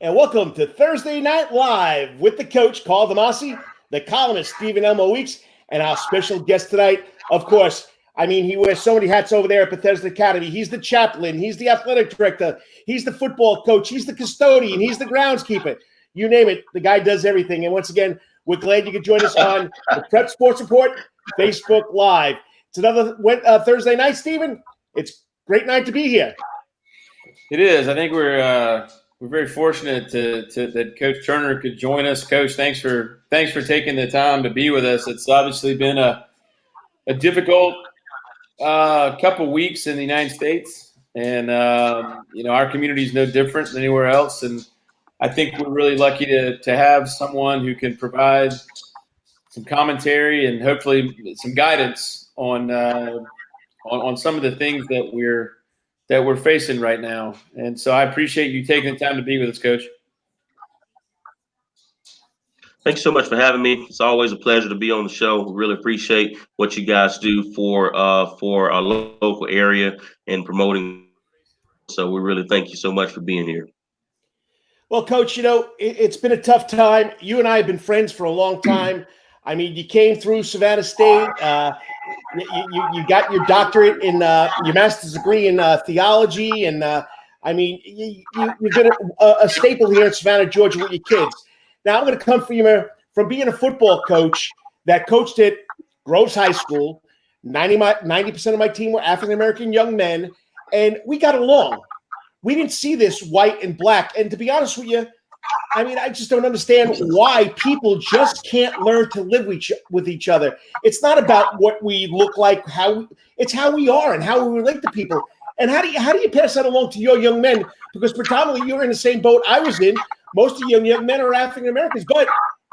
and welcome to Thursday Night Live with the coach, Carl Damasi, the columnist, Stephen Elmo Weeks, and our special guest tonight, of course. I mean, he wears so many hats over there at Bethesda Academy. He's the chaplain. He's the athletic director. He's the football coach. He's the custodian. He's the groundskeeper. You name it, the guy does everything. And once again, we're glad you could join us on the Prep Sports Report Facebook Live. It's another Thursday night, Stephen. It's a great night to be here. It is. I think we're very fortunate that Coach Turner could join us. Coach, thanks for taking the time to be with us. It's obviously been a difficult couple weeks in the United States, and our community is no different than anywhere else. And I think we're really lucky to have someone who can provide some commentary and hopefully some guidance on some of the things that we're facing right now. And so I appreciate you taking the time to be with us, Coach. Thanks so much for having me. It's always a pleasure to be on the show. We really appreciate what you guys do for our local area and promoting. So we really thank you so much for being here. Well, Coach, it's been a tough time. You and I have been friends for a long time. I mean, you came through Savannah State. You got your doctorate in your master's degree in theology, and you've been a staple here in Savannah, Georgia, with your kids. Now I'm going to come from being a football coach that coached at Groves High School. 90% of my team were African American young men, and we got along. We didn't see this white and black. And to be honest with you, I just don't understand why people just can't learn to live with each other. It's not about what we look like, it's how we are and how we relate to people. And how do you pass that along to your young men? Because predominantly you're in the same boat I was in. Most of your young men are African Americans, but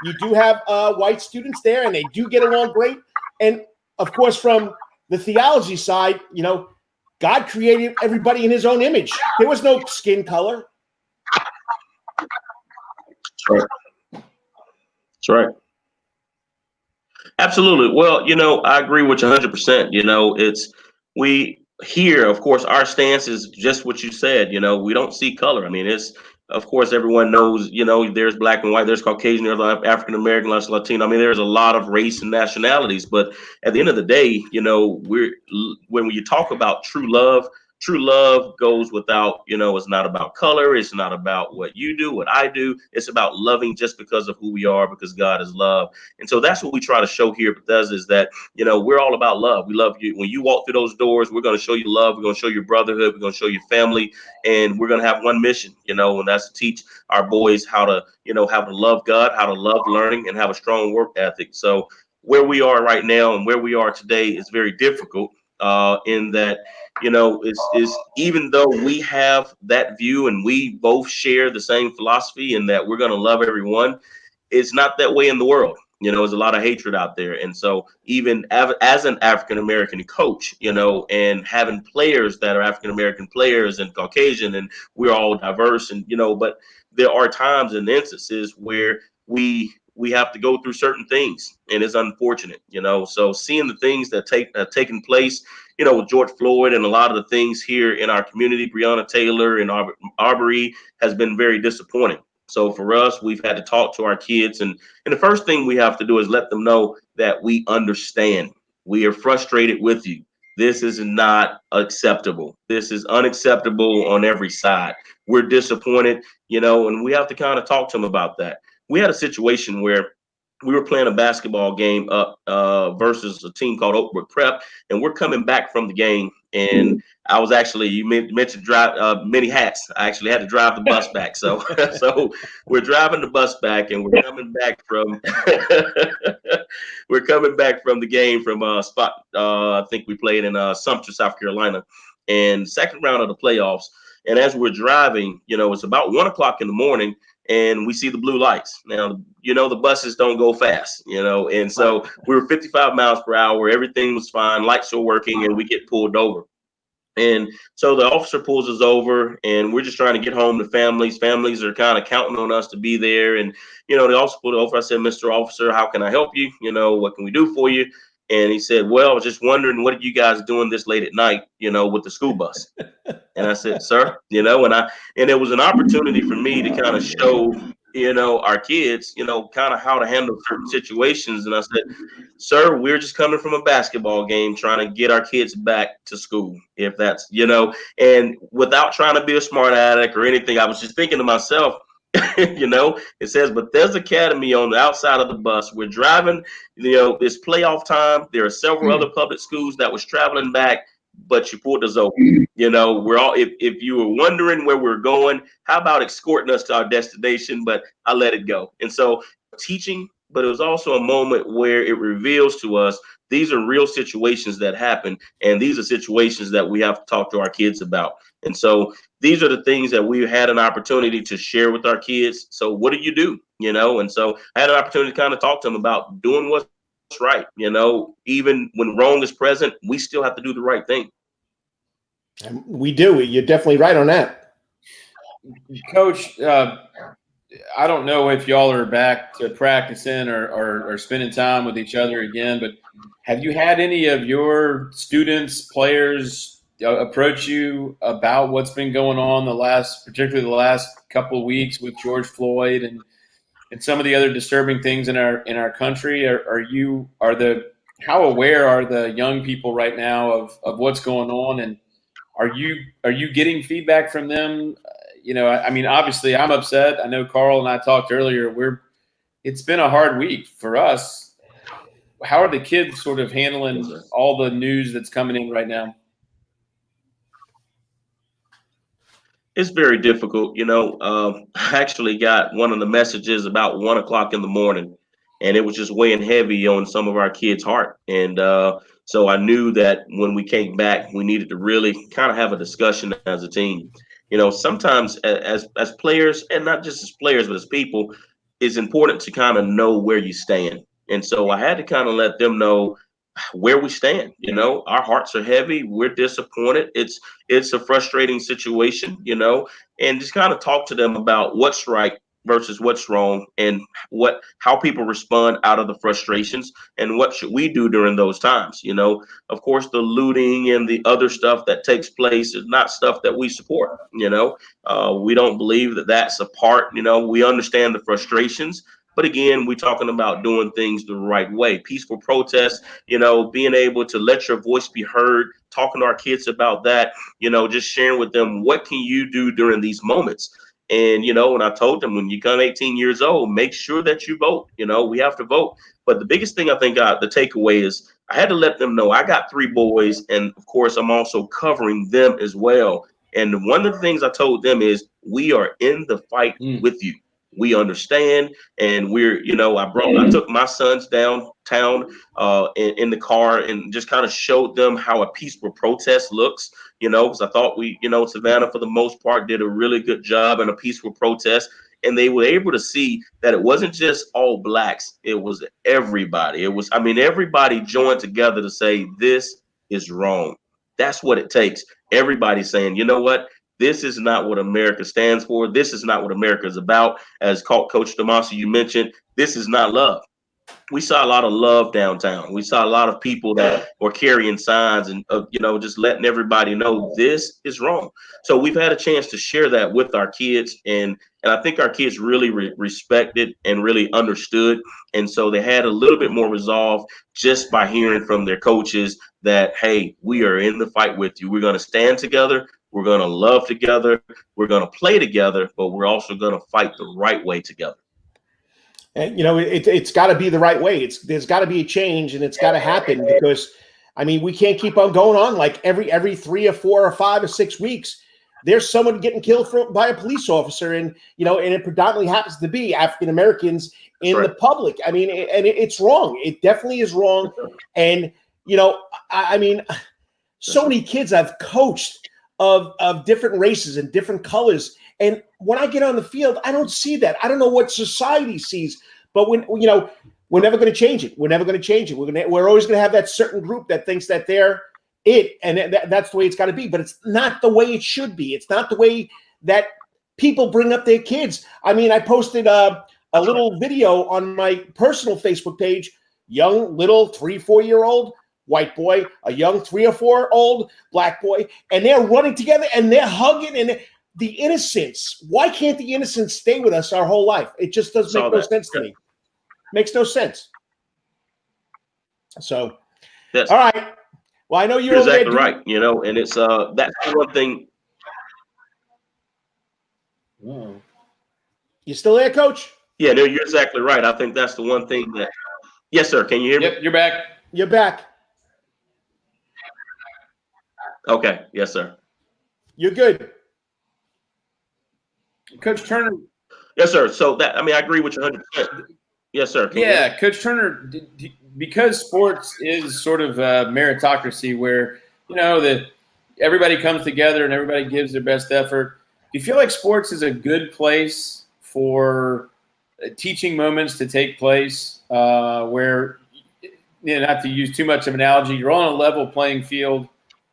you do have white students there, and they do get along great. And of course, from the theology side, God created everybody in His own image. There was no skin color. That's right. Absolutely. Well, I agree with you 100%. We here, of course, our stance is just what you said. We don't see color. Of course, everyone knows, there's black and white, there's Caucasian, there's African American, there's Latino. There's a lot of race and nationalities. But at the end of the day, when you talk about true love goes without, it's not about color. It's not about what you do, what I do. It's about loving just because of who we are, because God is love. And so that's what we try to show here at Bethesda, is that, we're all about love. We love you. When you walk through those doors, we're going to show you love. We're going to show you brotherhood. We're going to show you family. And we're going to have one mission, and that's to teach our boys how to love God, how to love learning, and have a strong work ethic. So where we are right now and where we are today is very difficult in that, is even though we have that view and we both share the same philosophy and that we're going to love everyone, it's not that way in the world. There's a lot of hatred out there. And so even as an African-American coach, and having players that are African-American players and Caucasian, and we're all diverse, and, but there are times and instances where we have to go through certain things, and it's unfortunate, so seeing the things that have taken place, with George Floyd and a lot of the things here in our community, Breonna Taylor and Arbery, has been very disappointing. So for us, we've had to talk to our kids, and the first thing we have to do is let them know that we understand. We are frustrated with you. This is not acceptable. This is unacceptable on every side. We're disappointed, and we have to kind of talk to them about that. We had a situation where we were playing a basketball game up versus a team called Oakbrook Prep, and we're coming back from the game. And I was you mentioned drive many hats. I actually had to drive the bus back. So we're driving the bus back, and we're coming back from the game from spot. I think we played in Sumter, South Carolina, and second round of the playoffs. And as we're driving, it's about 1 o'clock in the morning, and we see the blue lights. Now, the buses don't go fast, and so we were 55 miles per hour. Everything was fine. Lights were working, and we get pulled over. And so the officer pulls us over, and we're just trying to get home to families. Families are kind of counting on us to be there. And, the officer pulled over. I said, "Mr. Officer, how can I help you? What can we do for you?" And he said, well, I was just wondering, what are you guys doing this late at night, with the school bus? And I said, sir, and it was an opportunity for me to kind of show, our kids, kind of how to handle certain situations. And I said, sir, we're just coming from a basketball game trying to get our kids back to school. If that's, and without trying to be a smart aleck or anything, I was just thinking to myself, it says Bethesda Academy on the outside of the bus. We're driving, it's playoff time. There are several other public schools that was traveling back, but you pulled us over. We're all, if you were wondering where we're going, how about escorting us to our destination? But I let it go. And so teaching, but it was also a moment where it reveals to us these are real situations that happen, and these are situations that we have to talk to our kids about. And so these are the things that we had an opportunity to share with our kids. So what do you do? And so I had an opportunity to kind of talk to them about doing what's right. Even when wrong is present, we still have to do the right thing. And we do. You're definitely right on that. Coach, I don't know if y'all are back to practicing or spending time with each other again, but have you had any of your students, players, approach you about what's been going on particularly the last couple of weeks with George Floyd and some of the other disturbing things in our country? How aware are the young people right now of what's going on, and are you getting feedback from them? Obviously I'm upset. I know Carl and I talked earlier. It's been a hard week for us. How are the kids sort of handling all the news that's coming in right now? It's very difficult. I actually got one of the messages about 1:00 in the morning, and it was just weighing heavy on some of our kids' heart. And so I knew that when we came back, we needed to really kind of have a discussion as a team. Sometimes as players, and not just as players, but as people, it's important to kind of know where you stand. And so I had to kind of let them know where we stand. Our hearts are heavy. We're disappointed. It's a frustrating situation, and just kind of talk to them about what's right versus what's wrong, and how people respond out of the frustrations, and what should we do during those times. Of course, the looting and the other stuff that takes place is not stuff that we support. We don't believe that that's a part. We understand the frustrations, but again, we're talking about doing things the right way. Peaceful protest, being able to let your voice be heard, talking to our kids about that, just sharing with them, what can you do during these moments? And, when I told them, when you come 18 years old, make sure that you vote. We have to vote. But the biggest thing I think the takeaway is I had to let them know I got 3 boys. And of course, I'm also covering them as well. And one of the things I told them is we are in the fight with you. We understand, and we're, I took my sons downtown in the car and just kind of showed them how a peaceful protest looks, because I thought Savannah, for the most part, did a really good job in a peaceful protest. And they were able to see that it wasn't just all blacks. It was everybody. Everybody joined together to say, this is wrong. That's what it takes. Everybody saying, you know what? This is not what America stands for. This is not what America is about. As Coach Demasi, you mentioned, this is not love. We saw a lot of love downtown. We saw a lot of people that were carrying signs and, just letting everybody know this is wrong. So we've had a chance to share that with our kids. And I think our kids really respected and really understood. And so they had a little bit more resolve just by hearing from their coaches that, hey, we are in the fight with you. We're going to stand together. We're going to love together. We're going to play together, but we're also going to fight the right way together. And, it's got to be the right way. There's got to be a change, and it's got to happen, because, we can't keep on going on like every 3 or 4 or 5 or 6 weeks. There's someone getting killed by a police officer, and it predominantly happens to be African Americans in the public. It's wrong. It definitely is wrong. And so many kids I've coached of different races and different colors. And when I get on the field, I don't see that. I don't know what society sees, but we're never going to change it. We're never going to change it. We're always going to have that certain group that thinks that they're it, and that's the way it's got to be. But it's not the way it should be. It's not the way that people bring up their kids. I posted a little video on my personal Facebook page young little 3-4-year-old white boy, a young 3 or 4-old black boy, and they're running together and they're hugging and the innocence. Why can't the innocence stay with us our whole life? It just doesn't make no sense to me. Makes no sense. So, all right. Well, I know you're exactly right. You know, and it's that's one thing. You still there, Coach? Yeah, no, you're exactly right. I think that's the one thing that. Yes, sir. Can you hear me? Yep, you're back. You're back. Okay. Yes, sir. You're good. Coach Turner. Yes, sir. So that, I mean, I agree with you 100%. Yes, sir. Yeah, Coach Turner, because sports is sort of a meritocracy where, you know, that everybody comes together and everybody gives their best effort. Do you feel like sports is a good place for teaching moments to take place where, you know, not to use too much of an analogy, you're on a level playing field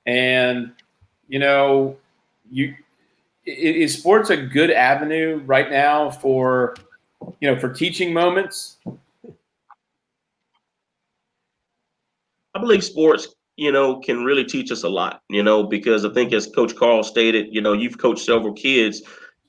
and, you know, is sports a good avenue right now for, you know, for teaching moments? I believe sports, you know, can really teach us a lot, you know, because I think as Coach Carl stated, you know, you've coached several kids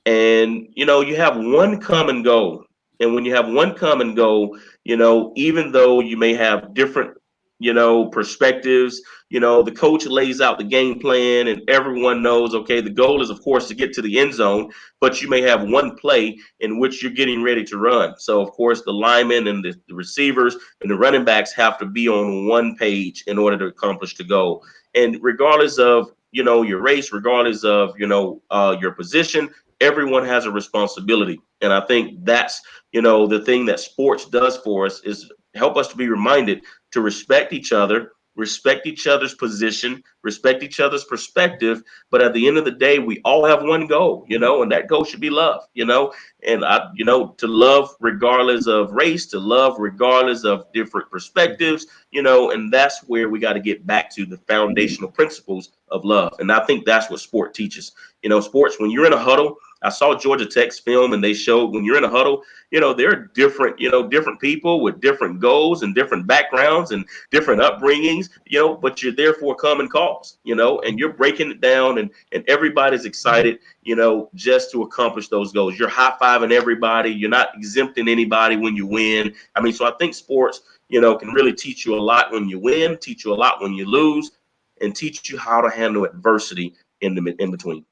and, you know, you have one common goal. And when you have one common goal, you know, even though you may have different, you know, perspectives, you know, the coach lays out the game plan and everyone knows, okay, the goal is, of course, to get to the end zone, but you may have one play in which you're getting ready to run. So, of course, the linemen and the receivers and the running backs have to be on one page in order to accomplish the goal. And regardless of, you know, your race, regardless of, you know, your position, everyone has a responsibility. And I think that's, you know, the thing that sports does for us is help us to be reminded to respect each other, respect each other's position, respect each other's perspective. But at the end of the day, we all have one goal, you know, and that goal should be love, you know, and you know, to love regardless of race, to love regardless of different perspectives, you know, and that's where we got to get back to the foundational principles of love. And I think that's what sport teaches. You know, sports, when you're in a huddle, I saw Georgia Tech's film and they showed when you're in a huddle, you know, there are different, you know, different people with different goals and different backgrounds and different upbringings, you know, but you're there for a common cause, you know, and you're breaking it down and everybody's excited, you know, just to accomplish those goals. You're high-fiving everybody. You're not exempting anybody when you win. I mean, so I think sports, you know, can really teach you a lot when you win, teach you a lot when you lose, and teach you how to handle adversity in between.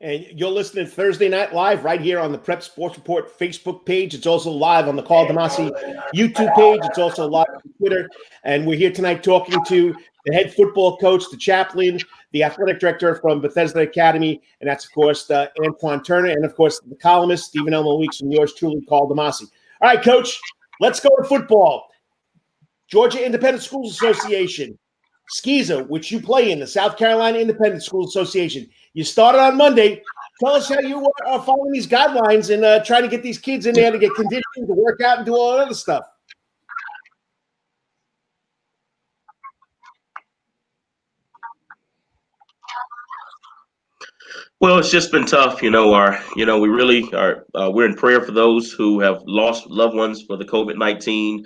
And you're listening to Thursday Night Live right here on the Prep Sports Report Facebook page. It's also live on the Carl DeMasi YouTube page. It's also live on Twitter. And we're here tonight talking to the head football coach, the chaplain, the athletic director from Bethesda Academy. And that's, of course, Antoine Turner. And, of course, the columnist, Stephen Elmo Weeks, and yours truly, Carl DeMasi. All right, Coach, let's go to football. Georgia Independent Schools Association. SCISA, which you play in, the South Carolina Independent School Association. You started on Monday. Tell us how you are following these guidelines and trying to get these kids in there to get conditioned, to work out, and do all that other stuff. Well, it's just been tough, you know. We really are. We're in prayer for those who have lost loved ones for the COVID-19.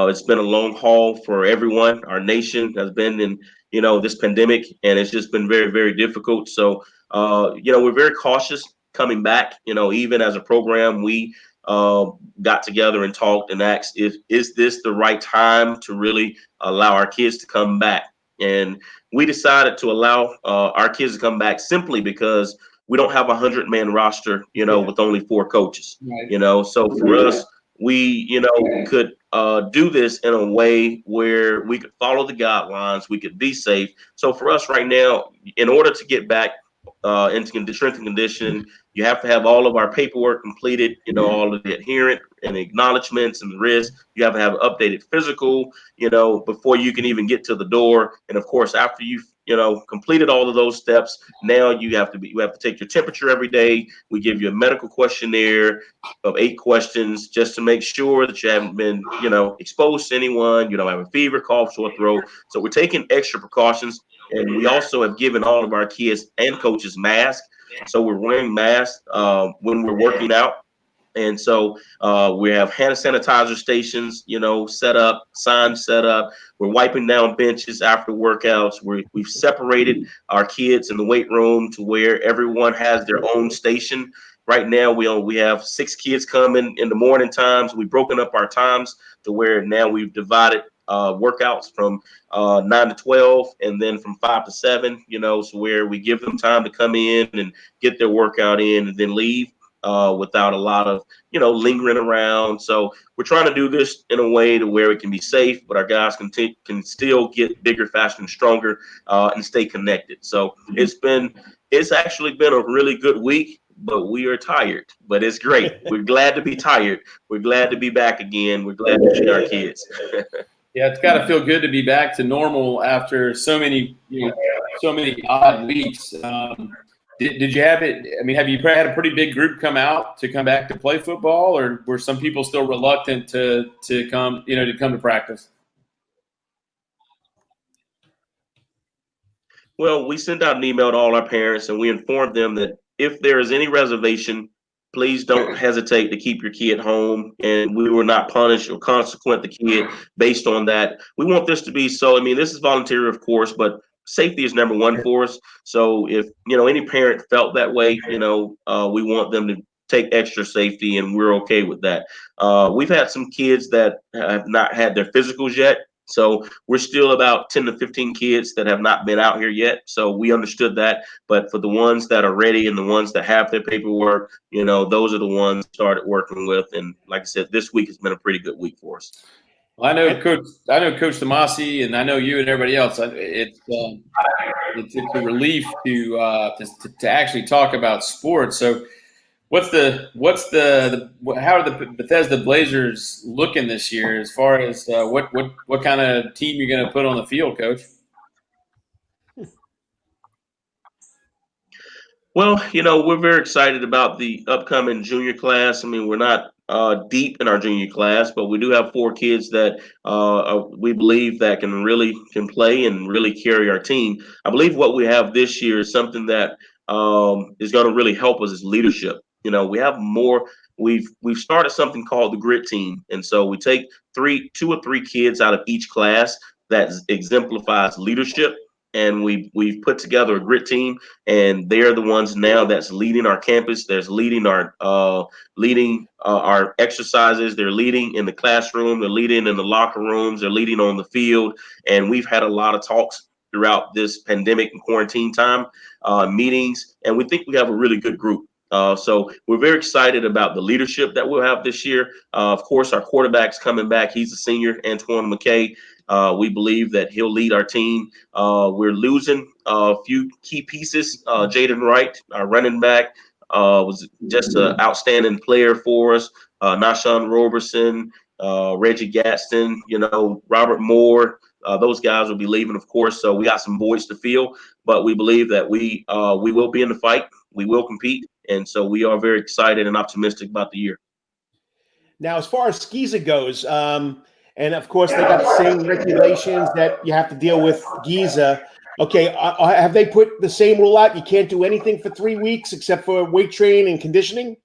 It's been a long haul for everyone. Our nation has been in, you know, this pandemic, and it's just been very, very difficult. So, you know, we're very cautious coming back. You know, even as a program, we got together and talked and asked, is this the right time to really allow our kids to come back? And we decided to allow our kids to come back simply because we don't have a 100-man roster, you know, with only 4 coaches, you know. So for us, we, you know, could do this in a way where we could follow the guidelines, we could be safe. So for us right now, in order to get back into strength and condition, you have to have all of our paperwork completed, you know, all of the adherent and acknowledgments and risks. You have to have an updated physical, you know, before you can even get to the door. And of course, after you've, you know, completed all of those steps, now you have to take your temperature every day. We give you a medical questionnaire of 8 questions just to make sure that you haven't been, you know, exposed to anyone. You don't have a fever, cough, sore throat. So we're taking extra precautions. And we also have given all of our kids and coaches masks. So we're wearing masks when we're working out. And so we have hand sanitizer stations, set up, signs set up. We're wiping down benches after workouts. We've separated our kids in the weight room to where everyone has their own station. Right now, we have 6 kids coming in the morning times. We've broken up our times to where now we've divided workouts from 9 to 12, and then from 5 to 7. So where we give them time to come in and get their workout in and then leave without a lot of lingering around. So we're trying to do this in a way to where it can be safe, but our guys can still get bigger, faster, and stronger and stay connected. So it's actually been a really good week, but we are tired. But it's great. We're glad to be tired. We're glad to be back again. We're glad to see our kids. Yeah, it's got to feel good to be back to normal after so many odd weeks. Did you have it? I mean, have you had a pretty big group come out to come back to play football, or were some people still reluctant to come to practice? Well, we sent out an email to all our parents, and we informed them that if there is any reservation, please don't hesitate to keep your kid home, and we will not punish or consequent the kid based on that. We want this to be this is voluntary, of course, but safety is number one for us. So if any parent felt that way, we want them to take extra safety, and we're okay with that. We've had some kids that have not had their physicals yet. So we're still about 10 to 15 kids that have not been out here yet. So we understood that. But for the ones that are ready and the ones that have their paperwork, those are the ones we started working with. And like I said, this week has been a pretty good week for us. Well, I know Coach Tomasi, and I know you and everybody else. It's a relief to actually talk about sports. So how are the Bethesda Blazers looking this year as far as what kind of team you're going to put on the field, Coach? Well, we're very excited about the upcoming junior class. I mean, we're not deep in our junior class, but we do have 4 kids that we believe that can play and really carry our team. I believe what we have this year is something that is going to really help us is leadership. We have more. We've started something called the Grit Team, and so we take 2 or 3 kids out of each class that exemplifies leadership. And we've put together a grit team, and they're the ones now that's leading our campus. There's leading our exercises. They're leading in the classroom. They're leading in the locker rooms. They're leading on the field. And we've had a lot of talks throughout this pandemic and quarantine time, meetings, and we think we have a really good group. So we're very excited about the leadership that we'll have this year. Of course, our quarterback's coming back. He's a senior, Antoine McKay. We believe that he'll lead our team. We're losing a few key pieces. Jaden Wright, our running back, was just an outstanding player for us. Nashawn Roberson, Reggie Gaston, Robert Moore. Those guys will be leaving, of course. So we got some voids to fill, but we believe that we will be in the fight. We will compete. And so we are very excited and optimistic about the year. Now, as far as Giza goes, and of course, they got the same regulations that you have to deal with Giza. Okay, have they put the same rule out? You can't do anything for 3 weeks except for weight training and conditioning?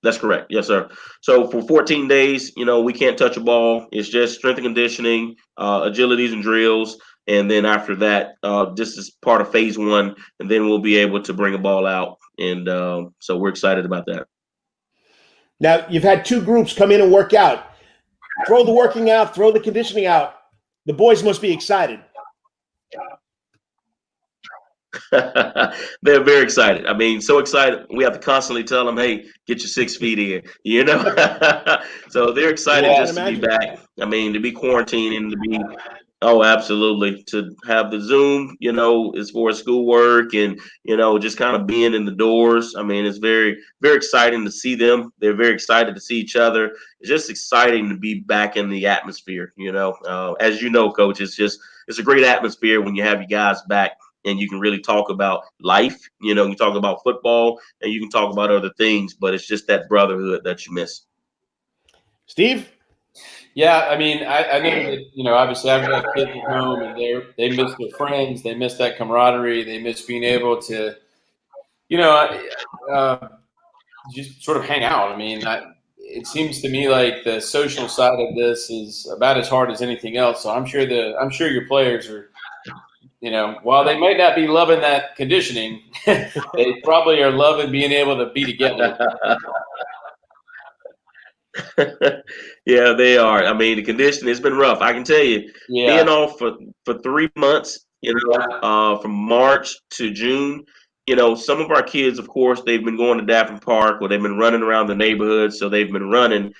That's correct. Yes, sir. So for 14 days, we can't touch a ball. It's just strength and conditioning, agilities and drills. And then after that, this is part of phase 1, and then we'll be able to bring a ball out. And so we're excited about that. Now, you've had 2 groups come in and work out. Throw the working out, throw the conditioning out. The boys must be excited. They're very excited. I mean, so excited. We have to constantly tell them, hey, get your 6 feet in, So they're excited just to be back. I mean, to be quarantined and to be Oh, absolutely. To have the Zoom, as far as schoolwork and, just kind of being in the doors. I mean, it's very, very exciting to see them. They're very excited to see each other. It's just exciting to be back in the atmosphere, As you know, Coach, it's a great atmosphere when you have you guys back and you can really talk about life. You talk about football and you can talk about other things, but it's just that brotherhood that you miss. Steve? Yeah, I mean, I know that, obviously I've got kids at home and they miss their friends. They miss that camaraderie. They miss being able to, just sort of hang out. I mean, it seems to me like the social side of this is about as hard as anything else. So I'm sure your players are, while they might not be loving that conditioning, they probably are loving being able to be together. Yeah, they are. I mean, the conditioning has been rough. I can tell you, being off for 3 months, from March to June, some of our kids, of course, they've been going to Daphne Park or they've been running around the neighborhood. So they've been running,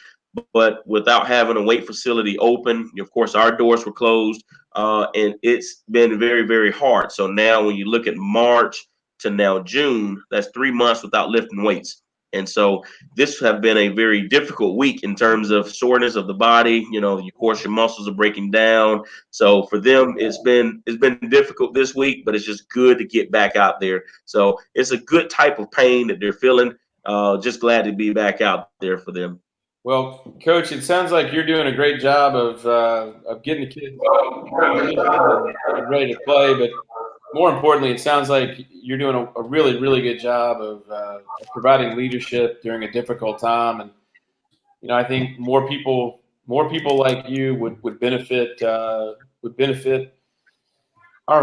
but without having a weight facility open. Of course, our doors were closed, and it's been very, very hard. So now when you look at March to now June, that's 3 months without lifting weights. And so this have been a very difficult week in terms of soreness of the body. Of course, your muscles are breaking down. So for them, it's been difficult this week, but it's just good to get back out there. So it's a good type of pain that they're feeling. Just glad to be back out there for them. Well, Coach, it sounds like you're doing a great job of getting the kids ready to play, but more importantly, it sounds like you're doing a really, really good job of providing leadership during a difficult time. And I think more people like you would benefit our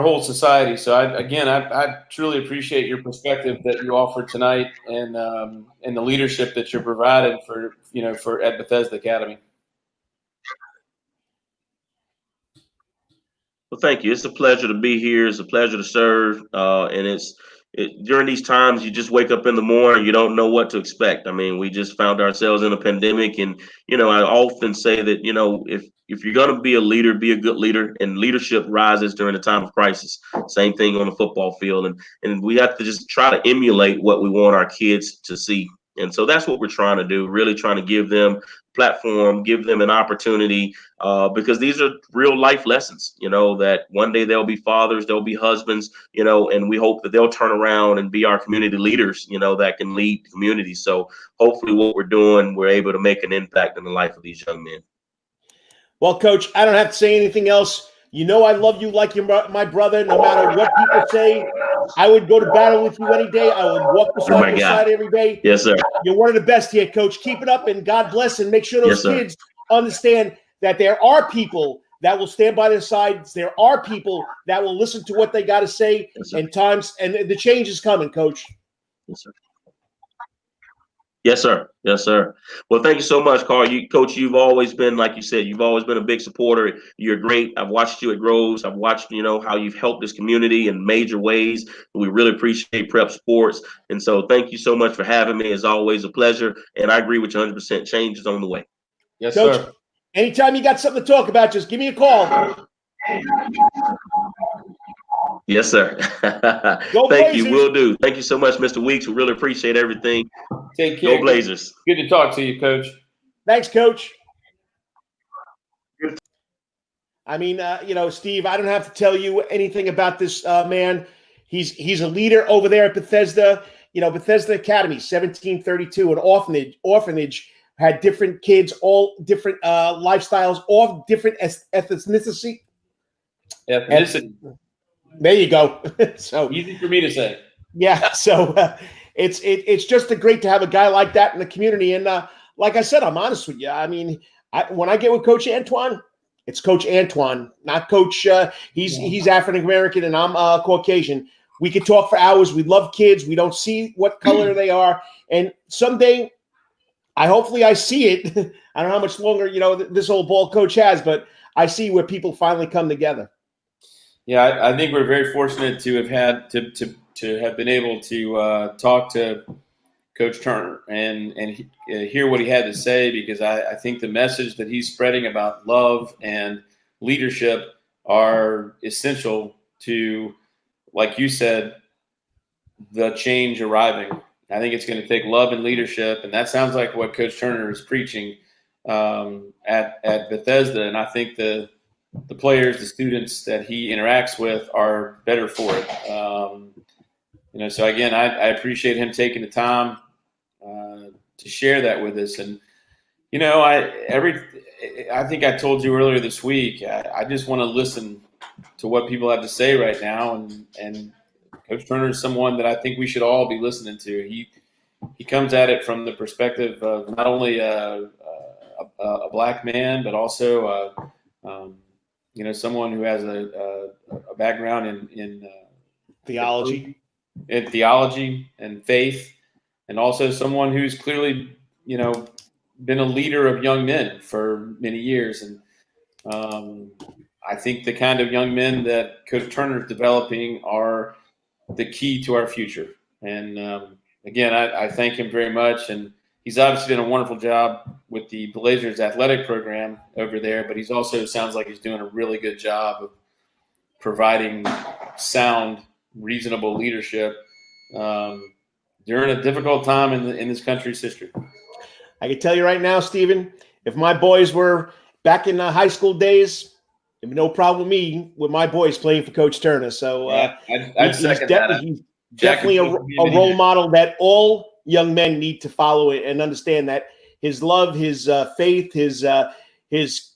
whole society. So I truly appreciate your perspective that you offered tonight and the leadership that you're providing for at Bethesda Academy. Well, thank you. It's a pleasure to be here. It's a pleasure to serve. And during these times, you just wake up in the morning, you don't know what to expect. I mean, we just found ourselves in a pandemic. And, I often say that, if you're going to be a leader, be a good leader, and leadership rises during a time of crisis. Same thing on the football field. And we have to just try to emulate what we want our kids to see. And so that's what we're trying to do, really trying to give them platform, give them an opportunity, because these are real life lessons, that one day they'll be fathers, they'll be husbands, and we hope that they'll turn around and be our community leaders, that can lead the community. So hopefully what we're doing, we're able to make an impact in the life of these young men. Well, Coach, I don't have to say anything else. I love you like you're my brother. No matter what people say, I would go to battle with you any day. I would walk beside your side every day. Yes, sir. You're one of the best here, Coach. Keep it up, and God bless, and make sure those kids understand that there are people that will stand by their sides. There are people that will listen to what they got to say. And the change is coming, Coach. Yes, sir. Yes, sir. Yes, sir. Well, thank you so much, Carl. Coach, you've always been, like you said, you've always been a big supporter. You're great. I've watched you at Groves. I've watched, how you've helped this community in major ways. We really appreciate Prep Sports. And so thank you so much for having me. It's always a pleasure. And I agree with you 100%. Change is on the way. Yes, Coach, sir. Anytime you got something to talk about, just give me a call. Yes, sir. Thank you. Will do. Thank you so much, Mr. Weeks. We really appreciate everything. Take care. Go Blazers. Good to talk to you, Coach. Thanks, Coach. I mean, Steve, I don't have to tell you anything about this man. He's a leader over there at Bethesda. Bethesda Academy, 1732, an orphanage had different kids, all different lifestyles, all different ethnicity. There you go. So easy for me to say. Yeah. So it's just great to have a guy like that in the community. And like I said, I'm honest with you. I mean, when I get with Coach Antoine, it's Coach Antoine, not Coach. He's African American and I'm Caucasian. We could talk for hours. We love kids. We don't see what color they are. And someday, hopefully I see it. I don't know how much longer this old ball coach has, but I see where people finally come together. Yeah, I think we're very fortunate to have had to have been able to talk to Coach Turner and hear what he had to say, because I think the message that he's spreading about love and leadership are essential to, like you said, the change arriving. I think it's going to take love and leadership, and that sounds like what Coach Turner is preaching at Bethesda, and I think the players, the students that he interacts with are better for it. So again, I appreciate him taking the time to share that with us. And, I think I told you earlier this week, I just want to listen to what people have to say right now. And Coach Turner is someone that I think we should all be listening to. he comes at it from the perspective of not only a black man, but also someone who has a background in Theology. in theology and faith, and also someone who's clearly been a leader of young men for many years. And I think the kind of young men that Coach Turner is developing are the key to our future. And again, I thank him very much. And he's obviously done a wonderful job with the Blazers athletic program over there, but he's also sounds like he's doing a really good job of providing sound, reasonable leadership during a difficult time in this country's history. I can tell you right now, Stephen, if my boys were back in the high school days, it'd be no problem with me with my boys playing for Coach Turner. So I'd second that. He's definitely a role model that all young men need to follow and understand that his love, his faith, his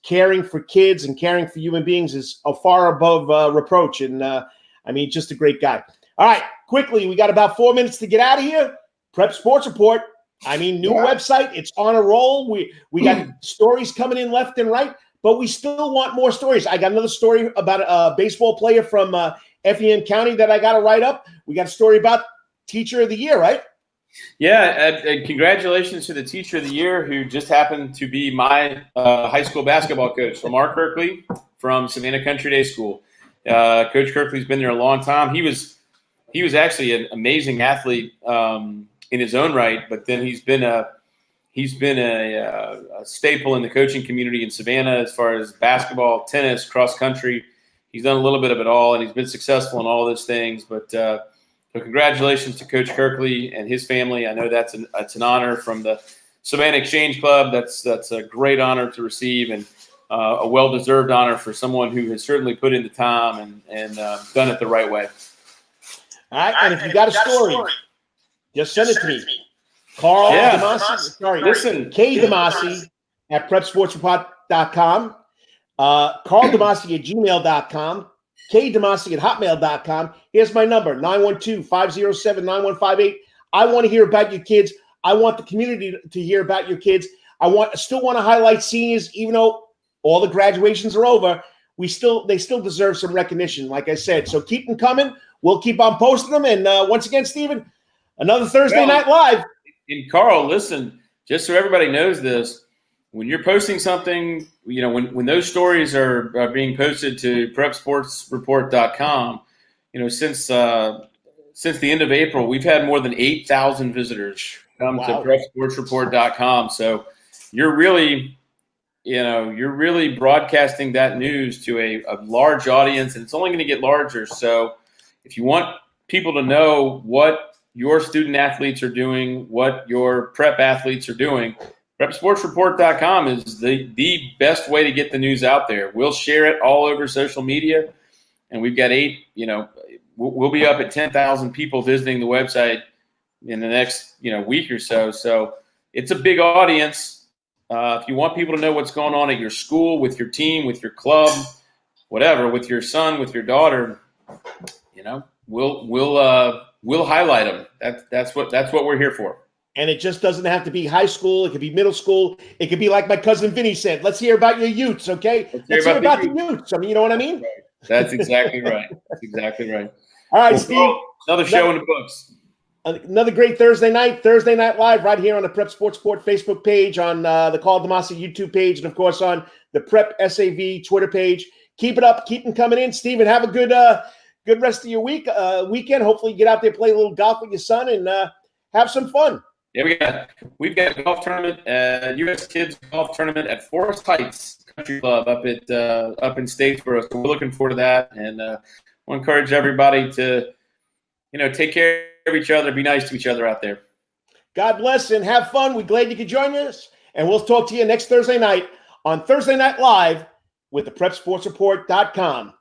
caring for kids and caring for human beings is far above reproach. And just a great guy. All right, quickly, we got about 4 minutes to get out of here. Prep Sports Report. New website. It's on a roll. We got stories coming in left and right, but we still want more stories. I got another story about a baseball player from FEM County that I got to write up. We got a story about Teacher of the Year, right? Yeah, and congratulations to the Teacher of the Year who just happened to be my high school basketball coach, Lamar Kirkley from Savannah Country Day School. Coach Kirkley's been there a long time. He was actually an amazing athlete in his own right, but then he's been a staple in the coaching community in Savannah as far as basketball, tennis, cross country. He's done a little bit of it all, and he's been successful in all those things. But so congratulations to Coach Kirkley and his family. I know that's an honor from the Savannah Exchange Club. That's a great honor to receive, and a well-deserved honor for someone who has certainly put in the time and done it the right way. All right, and if you got a story, just send it to me. Carl DeMasi, K DeMasi at prepsportsreport.com, Carl DeMasi at gmail.com, K DeMasi at hotmail.com. Here's my number, 912-507-9158. I want to hear about your kids. I want the community to hear about your kids. I still want to highlight seniors, even though all the graduations are over. They still deserve some recognition, like I said. So keep them coming. We'll keep on posting them. And once again, Stephen, another Thursday Night Live. And Carl, listen, just so everybody knows this, when you're posting something, when those stories are being posted to prepsportsreport.com, since the end of April, we've had more than 8,000 visitors come to prepsportsreport.com. So you're really broadcasting that news to a large audience, and it's only going to get larger. So if you want people to know what your student athletes are doing, what your prep athletes are doing, prepsportsreport.com is the best way to get the news out there. We'll share it all over social media, and we've got we'll be up at 10,000 people visiting the website in the next week or so. So it's a big audience. If you want people to know what's going on at your school, with your team, with your club, whatever, with your son, with your daughter, we'll highlight them. That's what we're here for. And it just doesn't have to be high school. It could be middle school. It could be like my cousin Vinny said. Let's hear about your Utes, okay? Let's hear about the Utes. You know what I mean? Right. That's exactly right. That's exactly right. All right, Steve. Another show in the books. Another great Thursday Night Live right here on the Prep Sports Report Facebook page, on the Carl DeMasi YouTube page, and, of course, on the Prep SAV Twitter page. Keep it up. Keep them coming in. Steven, have a good rest of your weekend. Hopefully you get out there, play a little golf with your son, and have some fun. Yeah, we've got a golf tournament, U.S. Kids Golf Tournament at Forest Heights Country Club up in Statesboro. So we're looking forward to that, and we'll encourage everybody to, take care of each other, be nice to each other out there. God bless and have fun. We're glad you could join us, and we'll talk to you next Thursday night on Thursday Night Live with the PrepSportsReport.com.